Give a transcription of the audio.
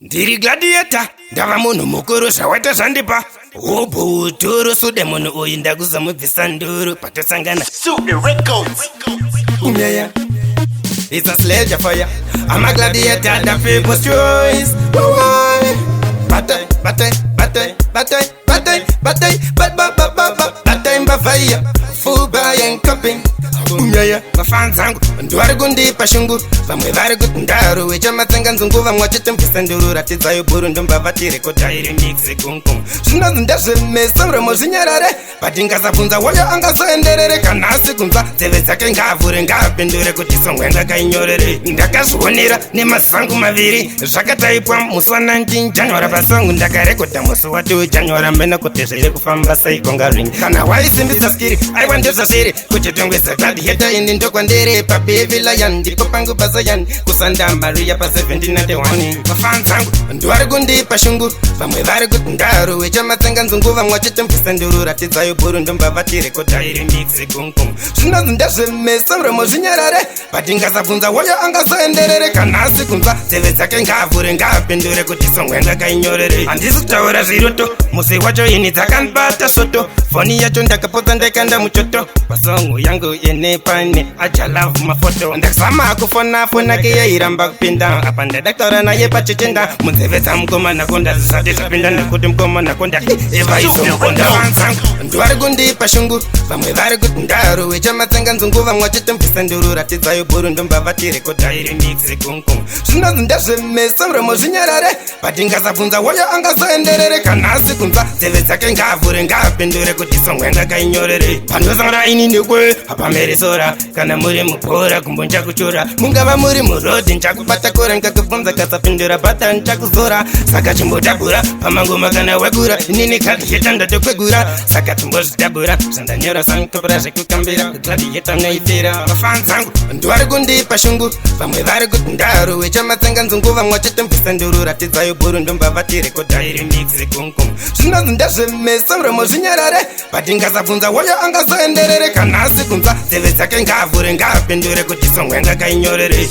Ndiri gladiator ndava munhu mukuru zvawaita zvandipa ubhuturu sude munhu uyu ndakuzomubvisa nduru patosangana umyaya. It's a sledge for ya. I'm a gladiator, the people's choice. Batay mbafaya fuba yenkoping umyaya. Mafans angu ndwari kundipa shungu vamwe vari kuti ndaro wechamatsenga nzungu vamwe vachitomvisa nduru ratidzayo buru ndombava tirekodairi mixe kunkum zvinozi ndezvemesa muromo zvinyarare patingasabvunza woyo angazoenderere kana asi kunza nzeve dzake ngaavhure ngaapindure kuti songwe ngakainyorere ndakazvionera nemasangu maviri zvakataipwa musi wa19 January pasongu ndakarekodha musi wa2 January mbena kuti zviri kufamba saikonga ring kana waisimbisa skiri aiwa ndezvazviri kuchitongwesa gladiator ini ndokwandiri pababy lion ndipo pangu bazayan kusanda maria pa 1791 mafans angu ndwari kundipa shungu vamwe vari kuti ndaro wechamatsenga nzungu vamwe vachitomvisa nduru ratidzayo buru ndombava tirekodairi mixe kunkum zvinozi ndezvemesa muromo zvinyarare patingasabvunza woyo angazoenderere kana asi kunza nzeve dzake ngaavhure ngaapindure kuti songwe ngakainyorere handisi kutaura zviroto musi wacho ini dzakandibata soto foni yacho ndakapodza ndaikanda muchoto pasongo yangu ine pane ajalavu mafoto ndakazama kufona ke yairamba kupinda apa ndadaktaura naye pachitenda munzeve dzamukomana konda zvisati zvapinda nekuti mukomana konda evaizomukonda vanzangu ndwari kundipa shungu vamwe vari kuti ndaro wechamatsenga nzungu vamwe vachitomvisa nduru ratidzayo buru ndombava tirekodairi mixe kunkum zvinozi ndezvemesa muromo zvinyarare patingasabvunza woyo angazoenderere kana asi kunza nzeve dzake ngaavhure ngaapindure kuti songwe ngakainyorere pandosangana ini ndekwe apameresora kana muri mubhora kumbo nchakuchora mungava muri murodhi nchakubatakora nkakubvunza kasapindura bata nchakuzora saka chimbodabura pamangoma kana wegura inini gladiator ndatokwegura saka timbozvidabura zvandanyora sankopera zvekukambira gladiator naifera vafans angu ndwari kundipa shungu vamwe vari kuti ndaro wechamatsenga nzungu vamwe vachitomvisa nduru ratidzayo buru ndombava tirekodairi mixe kunkum zvinozi ndezvemesa muromo zvinyarare patingasabvunza woyo angazoenderere kana asi kunza nzeve dzake ngaavhure ngaapindure kuti songwe ngakainyorere.